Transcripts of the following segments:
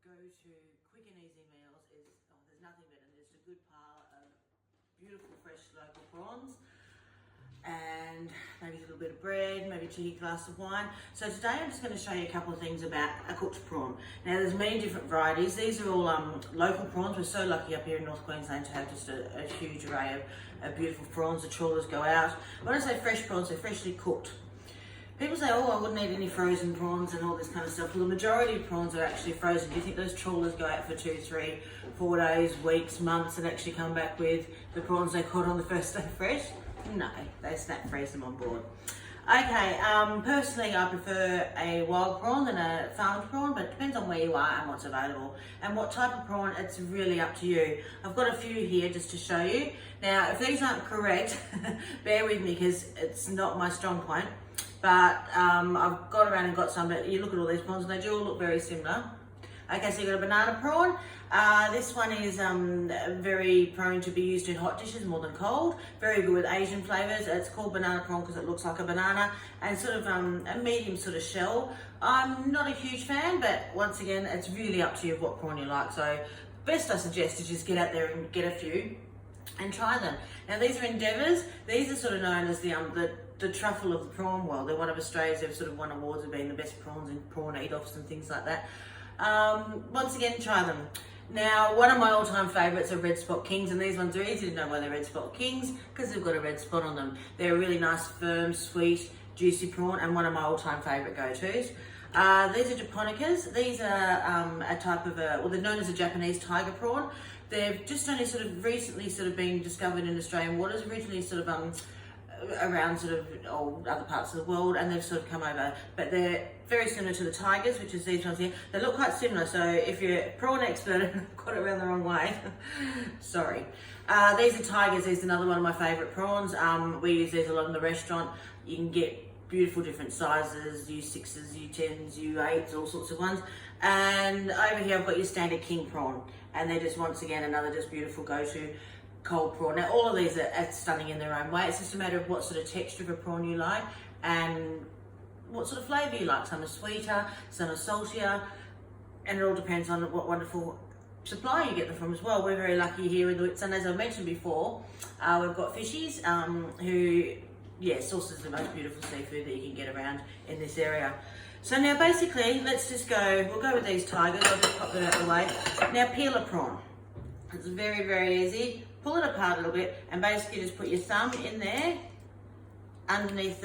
go-to quick and easy meals is, there's nothing better than just a good pile of beautiful fresh local prawns and maybe a little bit of bread, maybe a cheeky glass of wine. So today I'm just going to show you a couple of things about a cooked prawn. Now there's many different varieties. These are all local prawns. We're so lucky up here in North Queensland to have just a huge array of beautiful prawns. The trawlers go out. When I say fresh prawns, they're freshly cooked. People say, oh, I wouldn't eat any frozen prawns and all this kind of stuff. Well, the majority of prawns are actually frozen. Do you think those trawlers go out for 2, 3, 4 days, weeks, months and actually come back with the prawns they caught on the first day fresh? No, they snap freeze them on board. Okay, personally I prefer a wild prawn than a farmed prawn, but it depends on where you are and what's available. And what type of prawn, it's really up to you. I've got a few here just to show you. Now, if these aren't correct, bear with me because it's not my strong point. But I've gone around and got some, but you look at all these prawns and they do all look very similar. Okay, so you've got a banana prawn. This one is very prone to be used in hot dishes more than cold. Very good with Asian flavours. It's called banana prawn because it looks like a banana and sort of a medium sort of shell. I'm not a huge fan, but once again, it's really up to you what prawn you like. So best I suggest is just get out there and get a few and try them. Now these are endeavours. These are sort of known as the truffle of the prawn world. They're one of Australia's, they've sort of won awards of being the best prawns in prawn eat-offs and things like that. Once again, try them. Now, one of my all-time favourites are red spot kings, and these ones are easy to know why they're red spot kings because they've got a red spot on them. They're a really nice, firm, sweet, juicy prawn, and one of my all-time favourite go-tos. These are japonicas. These are a type of well, they're known as a Japanese tiger prawn. They've just only sort of recently sort of been discovered in Australian waters, originally sort of around sort of other parts of the world, and they've sort of come over, but they're very similar to the tigers, which is these ones here. They look quite similar, so if you're a prawn expert and I've got it around the wrong way, sorry. These are tigers. These are another one of my favourite prawns. We use these a lot in the restaurant. You can get beautiful different sizes, U6s, U10s, U8s, all sorts of ones. And over here I've got your standard king prawn, and they're just, once again, another just beautiful go-to cold prawn. Now all of these are stunning in their own way. It's just a matter of what sort of texture of a prawn you like and what sort of flavour you like. Some are sweeter, some are saltier, and it all depends on what wonderful supply you get them from as well. We're very lucky here with the Whitsundays. As I mentioned before, we've got fishies who sources the most beautiful seafood that you can get around in this area. So now basically, let's just go, we'll go with these tigers. I'll just pop them out of the way. Now peel a prawn. It's very, very easy. Pull it apart a little bit and basically just put your thumb in there underneath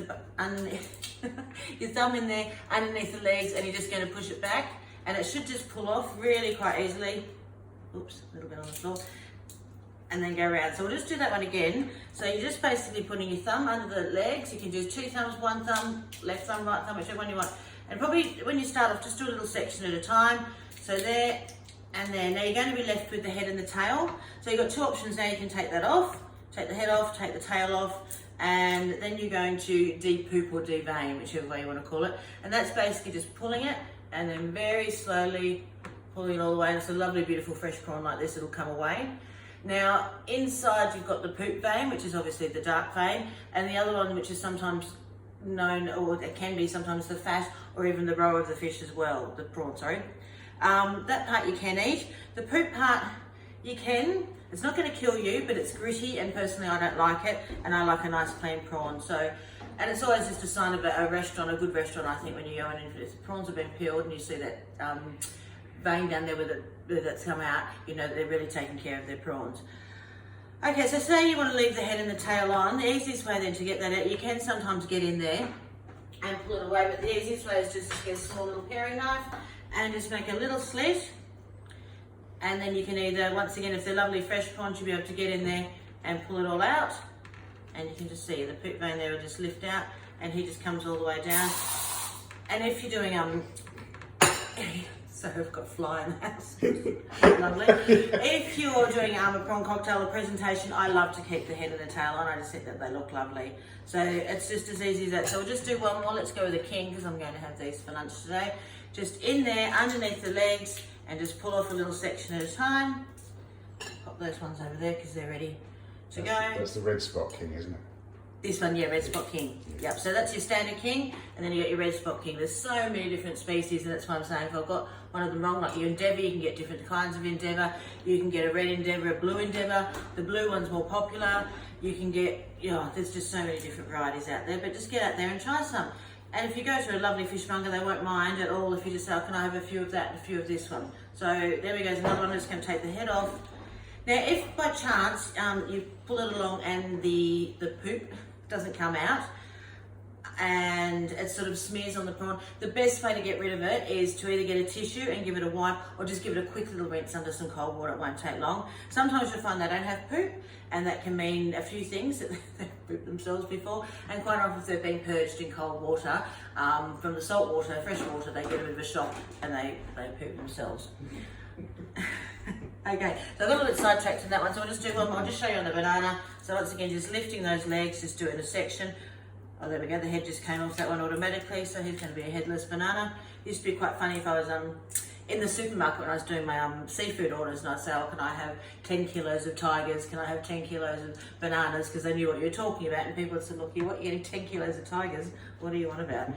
your thumb in there underneath the legs, and you're just going to push it back, and it should just pull off really quite easily. Oops, a little bit on the floor. And then go around. So we'll just do that one again. So you're just basically putting your thumb under the legs. You can do 2 thumbs, 1 thumb, left thumb, right thumb, whichever one you want. And probably when you start off, just do a little section at a time. So there and there. Now you're going to be left with the head and the tail. So you've got 2 options now. You can take that off, take the head off, take the tail off, and then you're going to de-poop or de-vein, whichever way you want to call it. And that's basically just pulling it and then very slowly pulling it all the way. And it's a lovely, beautiful fresh prawn like this. It'll come away. Now, inside you've got the poop vein, which is obviously the dark vein, and the other one, which is sometimes known, or it can be sometimes the fat, or even the roe of the fish as well, the prawn, sorry. That part you can eat. The poop part, you can. It's not going to kill you, but it's gritty, and personally I don't like it, and I like a nice clean prawn. So, and it's always just a sign of a restaurant, a good restaurant, I think, when you go in and if the prawns have been peeled and you see that vein down there that's come out, you know they're really taking care of their prawns. Okay, so say you want to leave the head and the tail on. The easiest way then to get that out, you can sometimes get in there and pull it away, but the easiest way is just to get a small little paring knife and just make a little slit. And then you can either, once again, if they're lovely fresh prawns, you'll be able to get in there and pull it all out. And you can just see the poop vein there will just lift out, and he just comes all the way down. And if you're doing so I've got a fly in the house. Lovely. If you're doing a prawn cocktail or presentation, I love to keep the head and the tail on. I just think that they look lovely. So it's just as easy as that. So we'll just do one more. Let's go with the king because I'm going to have these for lunch today. Just in there, underneath the legs, and just pull off a little section at a time. Pop those ones over there because they're ready to go. That's the red spot king, isn't it? This one, yeah, red spot king. Yep, so that's your standard king, and then you got your red spot king. There's so many different species, and that's what I'm saying. If I've got one of them wrong, like your endeavour, you can get different kinds of endeavour. You can get a red endeavour, a blue endeavour. The blue one's more popular. You can get, there's just so many different varieties out there, but just get out there and try some. And if you go to a lovely fishmonger, they won't mind at all if you just say, oh, can I have a few of that and a few of this one? So there we go, another one. I'm just going to take the head off. Now, if by chance you pull it along and the poop doesn't come out and it sort of smears on the prawn, the best way to get rid of it is to either get a tissue and give it a wipe, or just give it a quick little rinse under some cold water. It won't take long. Sometimes you'll find they don't have poop, and that can mean a few things, that they've pooped themselves before, and quite often if they've been purged in cold water, from the salt water, fresh water, they get a bit of a shock and they poop themselves. Okay, so I got a little bit sidetracked in that one, so I'll just do one more. I'll just show you on the banana. So once again, just lifting those legs, just do it in a section. Oh, there we go, the head just came off that one automatically, so he's going to be a headless banana. Used to be quite funny if I was in the supermarket when I was doing my seafood orders, and I'd say, oh, can I have 10 kilos of tigers? Can I have 10 kilos of bananas? Because they knew what you were talking about, and people would say, look, what, you're getting 10 kilos of tigers? What are you on about?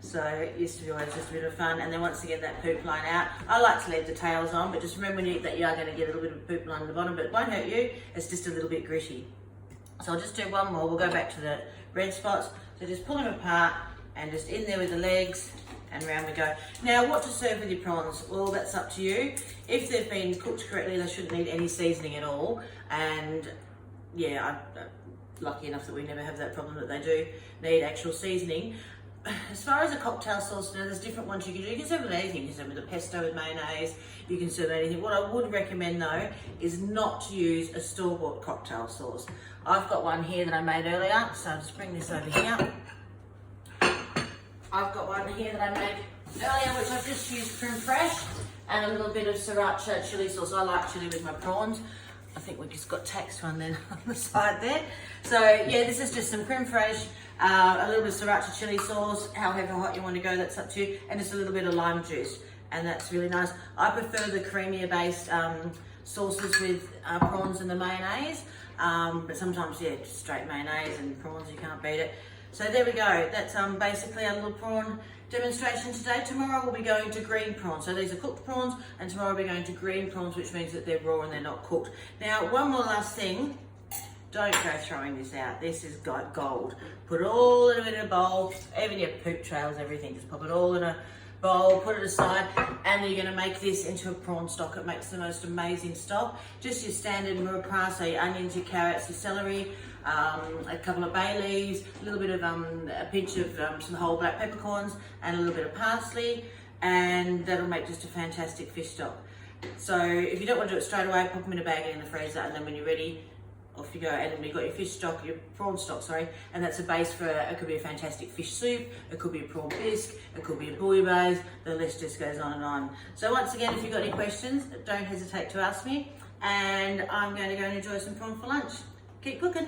So it used to be always just a bit of fun. And then once again, that poop line out. I like to leave the tails on, but just remember when you eat that, you are going to get a little bit of poop line at the bottom, but it won't hurt you. It's just a little bit gritty. So I'll just do one more. We'll go back to the red spots. So just pull them apart and just in there with the legs, and round we go. Now, what to serve with your prawns? Well, that's up to you. If they've been cooked correctly, they shouldn't need any seasoning at all. And yeah, I'm lucky enough that we never have that problem, that they do need actual seasoning. As far as a cocktail sauce, now there's different ones you can do. You can serve with anything. You can serve with a pesto with mayonnaise. You can serve anything. What I would recommend though is not to use a store-bought cocktail sauce. I've got one here that I made earlier, so I'll just bring this over here. I've got one here that I made earlier, which I've just used creme fraiche and a little bit of sriracha chili sauce. I like chili with my prawns. I think we just got taxed one then on the side there. So yeah, this is just some creme fraiche, a little bit of sriracha chili sauce, however hot you want to go, that's up to you, and just a little bit of lime juice, and that's really nice. I prefer the creamier based sauces with prawns and the mayonnaise, but sometimes, yeah, just straight mayonnaise and prawns, you can't beat it. So there we go, that's basically our little prawn demonstration today. Tomorrow we'll be going to green prawns. So these are cooked prawns, and tomorrow we'll be going to green prawns, which means that they're raw and they're not cooked. Now, one more last thing, don't go throwing this out. This is gold. Put it all in a bowl, even your poop trails, everything, just pop it all in a bowl, put it aside, and you're going to make this into a prawn stock. It makes the most amazing stock. Just your standard murupra, so your onions, your carrots, your celery, a couple of bay leaves, a little bit of a pinch of some whole black peppercorns, and a little bit of parsley, and that'll make just a fantastic fish stock. So if you don't want to do it straight away, pop them in a bag in the freezer, and then when you're ready, off you go. And then you've got your fish stock, your prawn stock, sorry, and that's a base for, it could be a fantastic fish soup, it could be a prawn bisque, it could be a bouillabaisse, the list just goes on and on. So once again, if you've got any questions, don't hesitate to ask me, and I'm going to go and enjoy some prawn for lunch. Keep cooking.